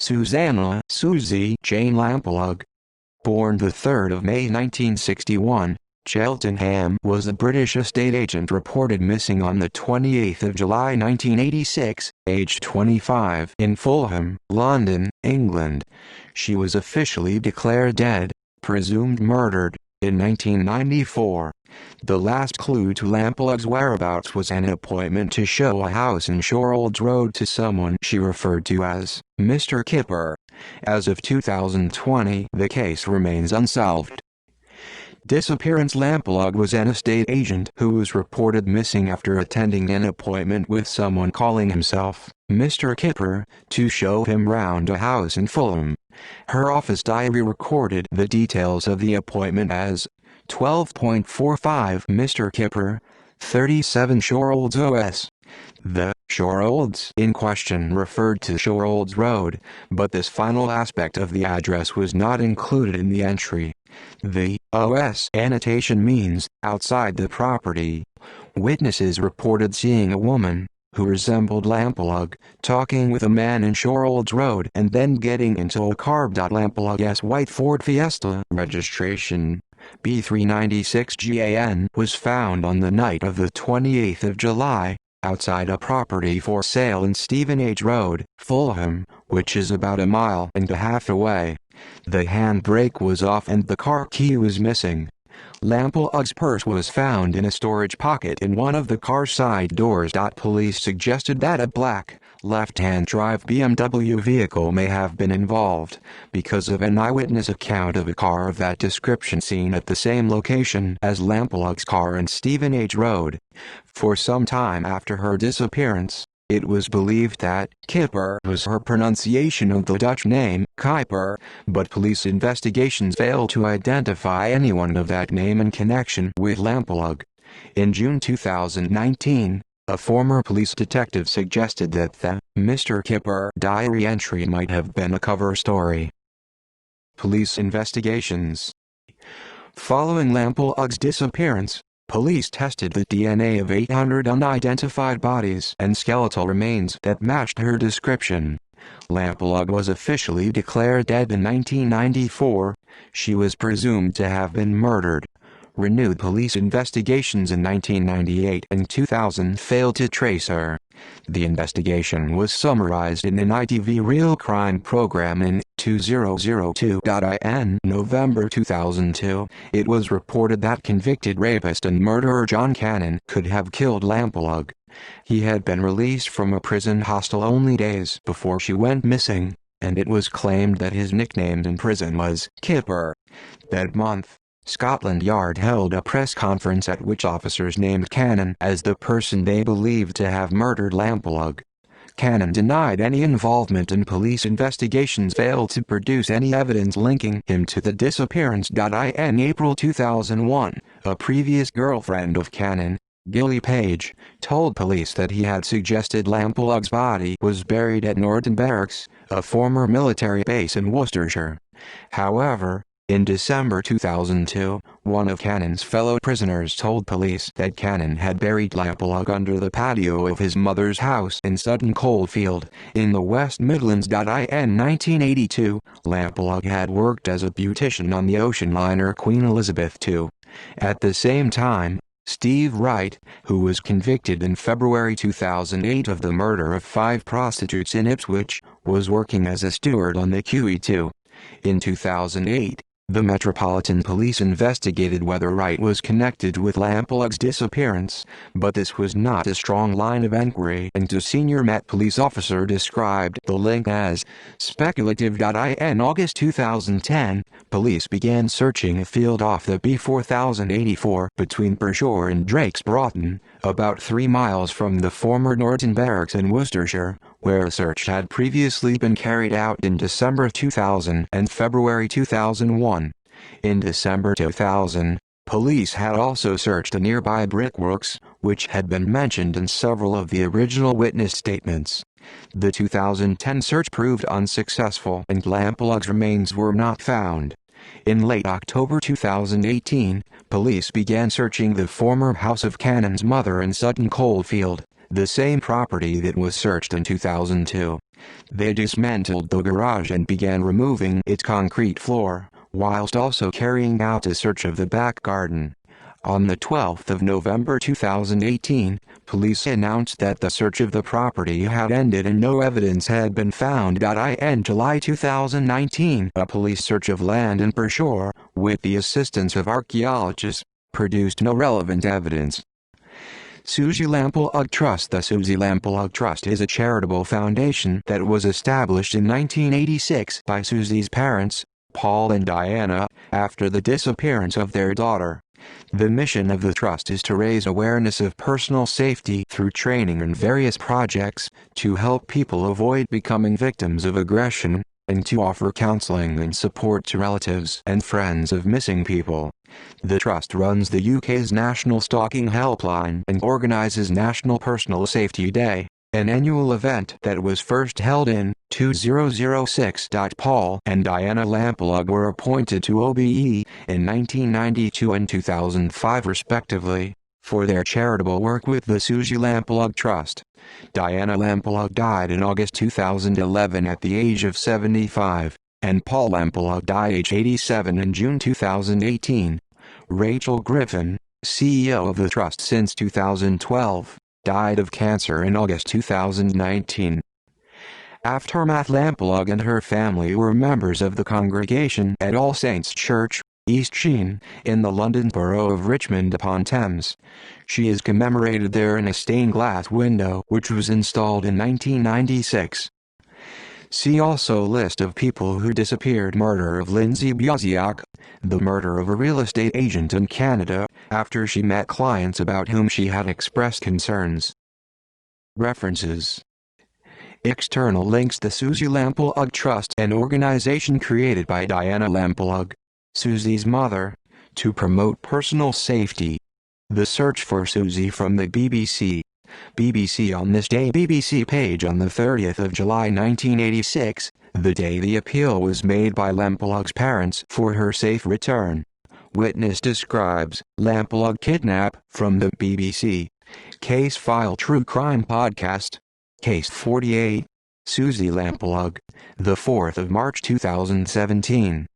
Susanna Suzy Jane Lamplugh. Born the 3rd of May 1961, Cheltenham was a British estate agent reported missing on the 28th of July 1986, aged 25, in Fulham, London, England. She was officially declared dead, presumed murdered, in 1994. The last clue to Lamplugh's whereabouts was an appointment to show a house in Shorolds Road to someone she referred to as Mr. Kipper. As of 2020, the case remains unsolved. Disappearance. Lamplugh was an estate agent who was reported missing after attending an appointment with someone calling himself Mr. Kipper to show him round a house in Fulham. Her office diary recorded the details of the appointment as 12.45 Mr. Kipper, 37 Shorolds OS. The Shorolds in question referred to Shorolds Road, but this final aspect of the address was not included in the entry. The OS annotation means outside the property. Witnesses reported seeing a woman, who resembled Lamplugh, talking with a man in Shorolds Road and then getting into a car. Lamplugh's white Ford Fiesta registration B396GAN was found on the night of the 28th of July, outside a property for sale in Stevenage Road, Fulham, which is about 1.5 miles away. The handbrake was off and the car key was missing. Lamplug's purse was found in a storage pocket in one of the car's side doors. Police suggested that a black, left-hand drive BMW vehicle may have been involved, because of an eyewitness account of a car of that description seen at the same location as Lamplugh's car in Stevenage Road. For some time after her disappearance, it was believed that Kipper was her pronunciation of the Dutch name Kuiper, but police investigations failed to identify anyone of that name in connection with Lamplugh. In June 2019, a former police detective suggested that the Mr. Kipper diary entry might have been a cover story. Police investigations. Following Lamplug's disappearance, police tested the DNA of 800 unidentified bodies and skeletal remains that matched her description. Lamplugh was officially declared dead in 1994. She was presumed to have been murdered. Renewed police investigations in 1998 and 2000 failed to trace her. The investigation was summarized in an ITV real crime program in 2002. November 2002, it was reported that convicted rapist and murderer John Cannon could have killed Lamplugh. He had been released from a prison hostel only days before she went missing, and it was claimed that his nickname in prison was Kipper. That month, Scotland Yard held a press conference at which officers named Cannon as the person they believed to have murdered Lamplugh. Cannon denied any involvement in police investigations, failed to produce any evidence linking him to the disappearance. In April 2001, a previous girlfriend of Cannon, Gilly Page, told police that he had suggested Lamplugh's body was buried at Norton Barracks, a former military base in Worcestershire. However, in December 2002, one of Cannon's fellow prisoners told police that Cannon had buried Lamplugh under the patio of his mother's house in Sutton Coldfield, in the West Midlands. In 1982, Lamplugh had worked as a beautician on the ocean liner Queen Elizabeth II. At the same time, Steve Wright, who was convicted in February 2008 of the murder of 5 prostitutes in Ipswich, was working as a steward on the QE2. In 2008, the Metropolitan Police investigated whether Wright was connected with Lamplug's disappearance, but this was not a strong line of inquiry, and a senior Met police officer described the link as speculative. In August 2010, police began searching a field off the B4084 between Pershore and Drake's Broughton, about 3 miles from the former Norton Barracks in Worcestershire, where a search had previously been carried out in December 2000 and February 2001. In December 2000, police had also searched a nearby brickworks, which had been mentioned in several of the original witness statements. The 2010 search proved unsuccessful and Lamplug's remains were not found. In late October 2018, police began searching the former house of Cannon's mother in Sutton Coldfield, the same property that was searched in 2002. They dismantled the garage and began removing its concrete floor, whilst also carrying out a search of the back garden. On the 12th of November 2018, police announced that the search of the property had ended and no evidence had been found. In July 2019, a police search of land in Pershore, with the assistance of archaeologists, produced no relevant evidence. Suzy Lamplugh Trust. The Suzy Lamplugh Trust is a charitable foundation that was established in 1986 by Suzy's parents, Paul and Diana, after the disappearance of their daughter. The mission of the trust is to raise awareness of personal safety through training and various projects, to help people avoid becoming victims of aggression, and to offer counseling and support to relatives and friends of missing people. The trust runs the UK's National Stalking Helpline and organises National Personal Safety Day, an annual event that was first held in 2006. Paul and Diana Lamplugh were appointed to OBE in 1992 and 2005 respectively, for their charitable work with the Suzy Lamplugh Trust. Diana Lamplugh died in August 2011 at the age of 75, and Paul Lamplugh died age 87 in June 2018. Rachel Griffin, CEO of the trust since 2012, died of cancer in August 2019. Aftermath. Lamplugh and her family were members of the congregation at All Saints Church, East Sheen, in the London borough of Richmond upon Thames. She is commemorated there in a stained glass window which was installed in 1996. See also list of people who disappeared. Murder of Lindsay Biosiak. The murder of a real estate agent in Canada, after she met clients about whom she had expressed concerns. References. External links. The Suzy Lamplugh Trust, an organization created by Diana Lamplugh, Suzy's mother, to promote personal safety. The search for Suzy from the BBC. BBC on this day. BBC page on the 30th of July 1986, the day the appeal was made by Lamplugh's parents for her safe return. Witness describes Lamplugh kidnap from the BBC. Case file. True Crime Podcast. Case 48. Suzy Lamplugh. The 4th of March 2017.